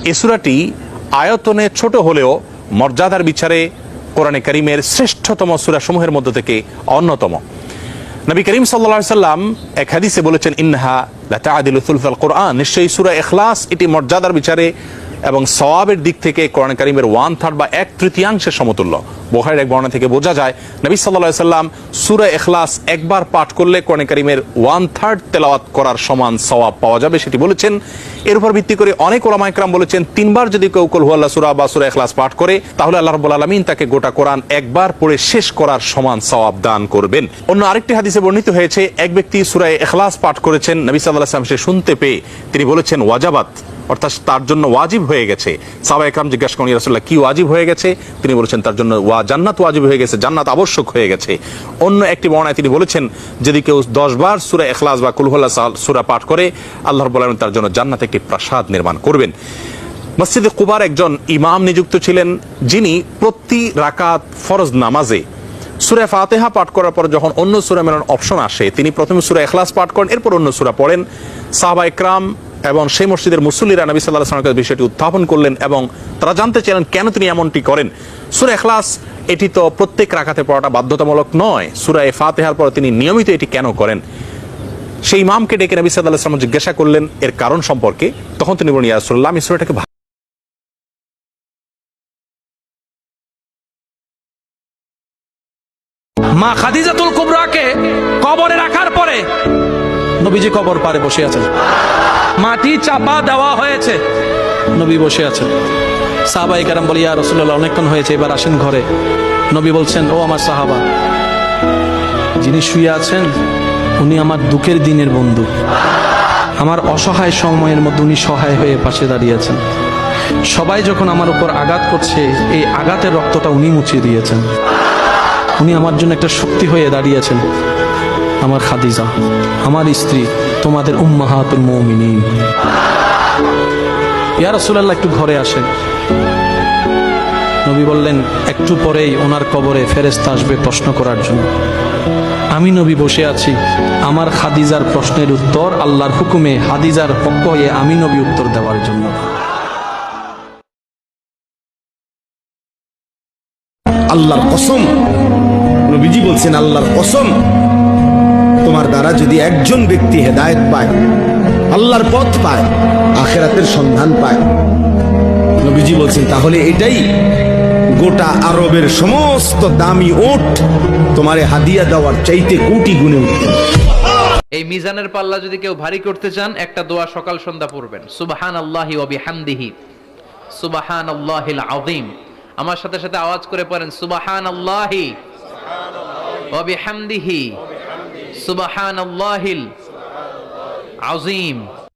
এই সূরাটি আয়তনে ছোট হলেও মর্যাদার বিচারে কোরআনে কারীমের শ্রেষ্ঠতম সূরাসমূহের মধ্য থেকে অন্যতম। নবী করিম সাল্লাল্লাহু আলাইহি সাল্লাম এক হাদিসে বলেছেন, ইন্নাহা লাতা'দিলু সুলসাল কোরআন, নিশ্চয়ই সূরা ইখলাস এটি মর্যাদার বিচারে এবং সওয়াবের দিক থেকে কোরআন কারীমের 1/3 বা 1/3 সমতুল্য। বুখারীর এক বর্ণনা থেকে বোঝা যায় নবী সাল্লাল্লাহু আলাইহি সাল্লাম সূরা ইখলাস একবার পাঠ করলে কোরআন কারীমের 1/3 তেলাওয়াত করার সমান সওয়াব পাওয়া যাবে, সেটি বলেছেন। এর উপর ভিত্তি করে অনেক উলামা ইকরাম বলেছেন, 3 বার যদি কেউ কুল হুয়াল্লাহ সূরা বা সূরা ইখলাস পাঠ করে তাহলে আল্লাহ রাব্বুল আলামিন তাকে গোটা কোরআন একবার পড়ে শেষ করার সমান সওয়াব দান করবেন। অন্য আরেকটি হাদিসে বর্ণিত হয়েছে, এক ব্যক্তি সূরা ইখলাস পাঠ করেছেন, নবী সাল্লাল্লাহু আলাইহি ওয়াসাল্লাম সে শুনতে পেয়ে তিনি বলেছেন ওয়াজাবাত, অর্থাৎ তার জন্য ওয়াজিব হয়ে গেছে। সাহাবা একরাম জিজ্ঞাসা করেন, ইয়া রাসূলুল্লাহ কি ওয়াজিব হয়ে গেছে? তিনি বলেছেন তার জন্য জান্নাত ওয়াজিব হয়ে গেছে, জান্নাত আবশ্যক হয়ে গেছে। অন্য একটি বর্ণনায় তিনি বলেছেন, যদি কেউ 10 বার সূরা ইখলাস বা কুল হুয়াল্লাহ সূরা পাঠ করে আল্লাহ রাব্বুল আলামিন তার জন্য জান্নাতে একটি প্রাসাদ নির্মাণ করবেন। মসজিদে কুবার একজন ইমাম নিযুক্ত ছিলেন, যিনি প্রতি রাকাত ফরজ নামাজে সূরা ফাতিহা পাঠ করার পর যখন অন্য সূরা মেলানোর অপশন আসে তিনি প্রথমে সূরা ইখলাস পাঠ করেন, এরপর অন্য সূরা পড়েন। সাহাবা একরাম এবং সেই মসজিদের মুসল্লিরা নবী সাল্লাল্লাহু আলাইহি ওয়াসাল্লামের কাছে বিষয়টি উত্থাপন করলেন এবং তারা জানতে চাইলেন কেন তিনি এমনটি করেন। সূরা ইখলাস এটি তো প্রত্যেক রাকাতে পড়াটা বাধ্যতামূলক নয়, সূরা ফাতিহার পর তিনি নিয়মিত এটি কেন করেন? সেই ইমামকে ডেকে নবী সাল্লাল্লাহু আলাইহি ওয়াসাল্লাম জিজ্ঞাসা করলেন এর কারণ সম্পর্কে। তখন তিনি বলেন, ইয়া রাসূলুল্লাহ, আমি সূরাটাকে মা খাদিজাতুল কুবরাকে কবরে রাখার পরে নবীজি কবর পারে বসে আছেন, মাটি চাপা দেওয়া হয়েছে, নবী বসে আছেন। সাহাবায়ে কেরাম বলে, ইয়া রাসূলুল্লাহ অনেকক্ষণ হয়েছে, এবার আসেন ঘরে। নবী বলছেন, ও আমার সাহাবা, যিনি শুয়ে আছেন উনি আমার দুঃখের দিনের বন্ধু, আমার অসহায় সময়ের মধ্যে উনি সহায় হয়ে পাশে দাঁড়িয়েছেন। সবাই যখন আমার উপর আঘাত করছে এই আঘাতের রক্তটা উনি মুছিয়ে দিয়েছেন, উনি আমার জন্য একটা শক্তি হয়ে দাঁড়িয়েছেন। আমার খাদিজা, আমার স্ত্রী, তোমাদের উম্মাহাতুল মুমিনিন। ইয়া রাসূলুল্লাহ একটু ঘরে আসেন। নবী বললেন, একটু পরেই ওনার কবরে ফেরেশতা আসবে প্রশ্ন করার জন্য। আমি নবী বসে আছি, আমার খাদিজার প্রশ্নের উত্তর আল্লাহর হুকুমে খাদিজার পক্ষ হয়ে আমি নবী উত্তর দেওয়ার জন্য। আল্লাহর কসম, নবীজি বলছেন আল্লাহর কসম, তোমার দ্বারা যদি একজন ব্যক্তি হেদায়েত পায়, আল্লাহর পথ পায়, আখিরাতের সন্ধান পায়, নবীজি বলছেন তাহলে এটাই গোটা আরবের সমস্ত দামি ওট তোমারে হাদিয়া দেওয়ার চাইতে কোটি গুণে উত্তম। এই মিজানের পাল্লা যদি কেউ ভারী করতে চান, একটা দোয়া সকাল সন্ধ্যা পড়বেন, সুবহানাল্লাহি ওয়া বিহামদিহি, সুবহানাল্লাহিল আযীম। আমার সাথে সাথে আওয়াজ করে পড়েন, সুবহানাল্লাহি ওয়া বিহামদিহি, সুবহানাল্লাহিল আযীম।